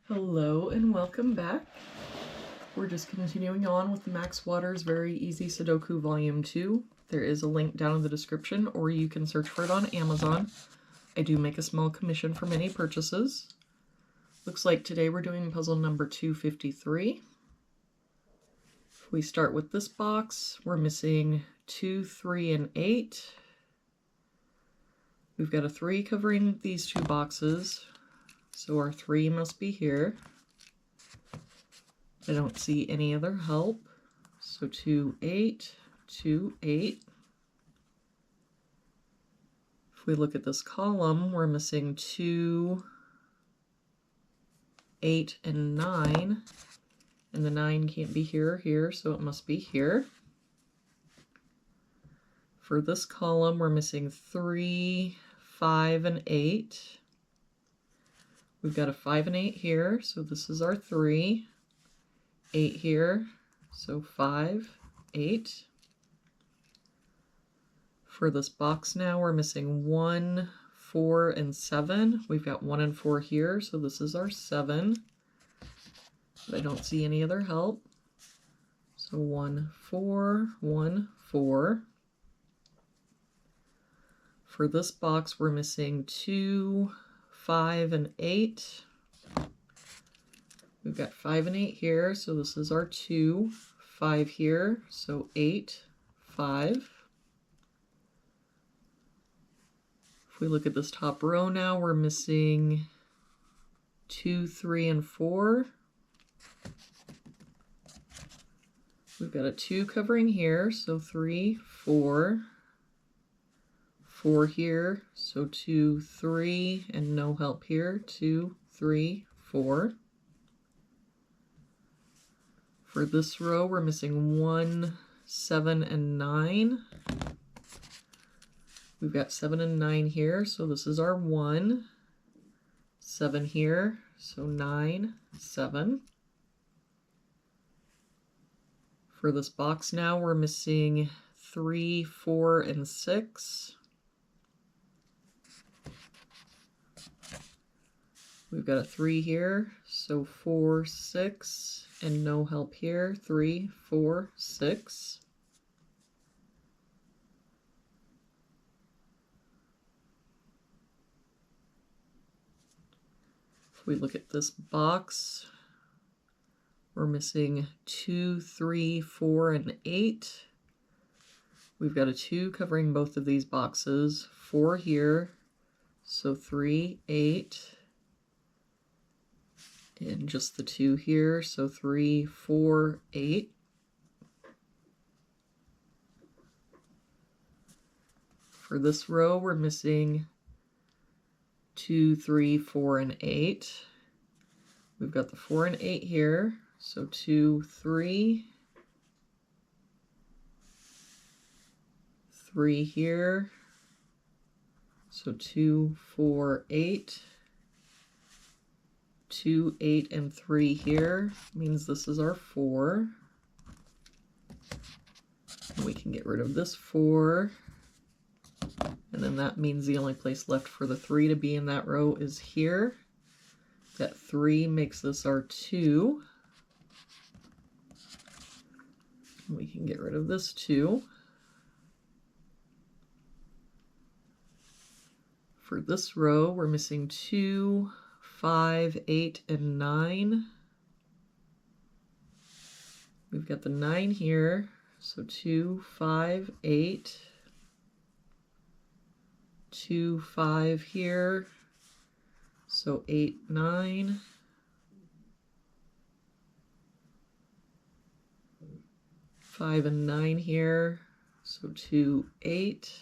Hello and welcome back. We're just continuing on with the Max Waters Very Easy Sudoku Volume 2. There is a link down in the description, or you can search for it on Amazon. I do make a small commission for many purchases. Looks like today we're doing puzzle number 253. If we start with this box, we're missing 2, 3, and 8. We've got a 3 covering these two boxes. So our 3 must be here. I don't see any other help. So 2, 8, 2, 8. If we look at this column, we're missing 2, 8, and 9. And the 9 can't be here or here, so it must be here. For this column, we're missing 3, 5, and 8. We've got a 5 and 8 here, so this is our 3. 8 here, so 5, 8. For this box now, we're missing 1, 4, and 7. We've got 1 and 4 here, so this is our 7. But I don't see any other help. So 1, 4, 1, 4. For this box, we're missing 2, 5, and 8. We've got 5 and 8 here, so this is our 2. 5 here, so 8, 5. If we look at this top row now, we're missing 2, 3, and 4. We've got a 2 covering here, so 3, 4. 4 here, so 2, 3, and no help here, 2, 3, 4. For this row, we're missing 1, 7, and 9. We've got 7 and 9 here, so this is our 1. 7 here, so 9, 7. For this box now, we're missing 3, 4, and 6. We've got a 3 here, so 4, 6, and no help here, 3, 4, 6. If we look at this box, we're missing 2, 3, 4, and 8. We've got a 2 covering both of these boxes, 4 here, so 3, 8. And just the 2 here, so 3, 4, 8. For this row, we're missing 2, 3, 4, and 8. We've got the 4 and 8 here, so 2, 3. 3 here, so 2, 4, 8. 2, 8, and 3 here means this is our 4. We can get rid of this 4. And then that means the only place left for the 3 to be in that row is here. That 3 makes this our 2. We can get rid of this 2. For this row, we're missing 2, 5, 8, and 9. We've got the 9 here, so 2, 5, 8. 2, 5 here, so 8, 9. 5 and 9 here, so 2, 8.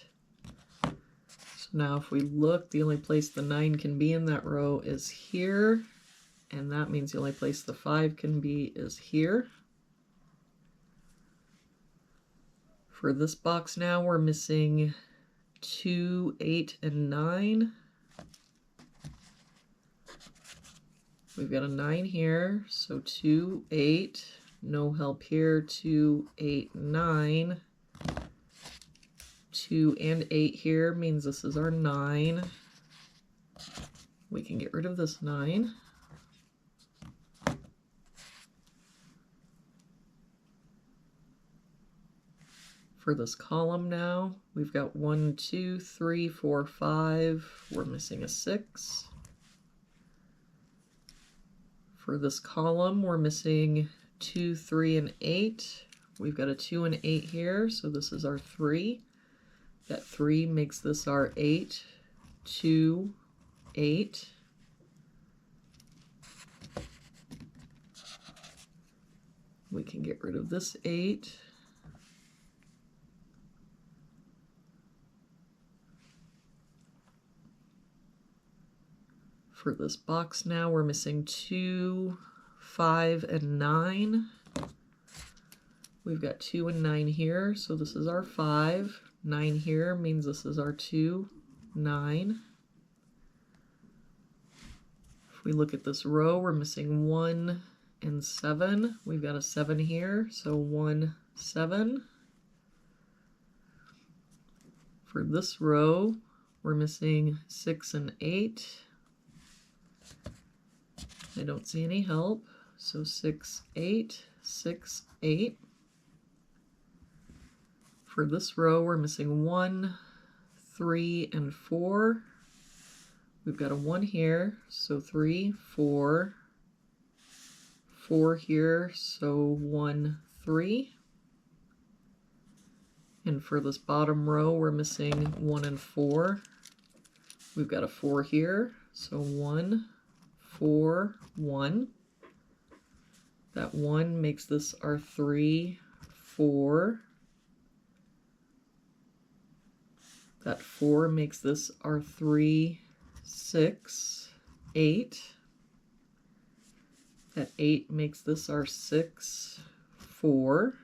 Now if we look, the only place the 9 can be in that row is here, and that means the only place the 5 can be is here. For this box now, we're missing 2, 8, and 9. We've got a 9 here, so 2, 8, no help here, 2, 8, 9. 2 and 8 here means this is our 9. We can get rid of this 9. For this column now, we've got 1, 2, 3, 4, 5. We're missing a 6. For this column, we're missing 2, 3, and 8. We've got a 2 and 8 here, so this is our 3. That 3 makes this our 8, 2, 8. We can get rid of this 8. For this box now, we're missing 2, 5, and 9. We've got 2 and 9 here, so this is our 5. 9 here means this is our 2, 9. If we look at this row, we're missing 1 and 7. We've got a 7 here, so 1, 7. For this row, we're missing 6 and 8. I don't see any help, so 6, 8, 6, 8. For this row, we're missing 1, 3, and 4. We've got a 1 here, so 3, 4. 4 here, so 1, 3. And for this bottom row, we're missing 1 and 4. We've got a 4 here, so 1, 4, 1. That 1 makes this our 3, 4. That 4 makes this our 3, 6, 8. That 8 makes this our 6, 4.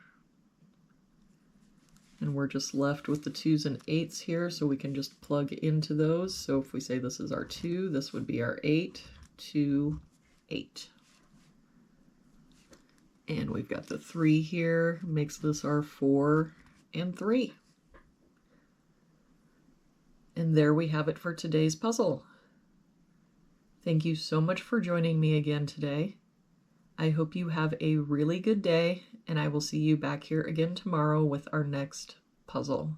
And we're just left with the 2s and 8s here, so we can just plug into those. So if we say this is our 2, this would be our 8, 2, 8. And we've got the 3 here, makes this our 4 and 3. And there we have it for today's puzzle. Thank you so much for joining me again today. I hope you have a really good day, and I will see you back here again tomorrow with our next puzzle.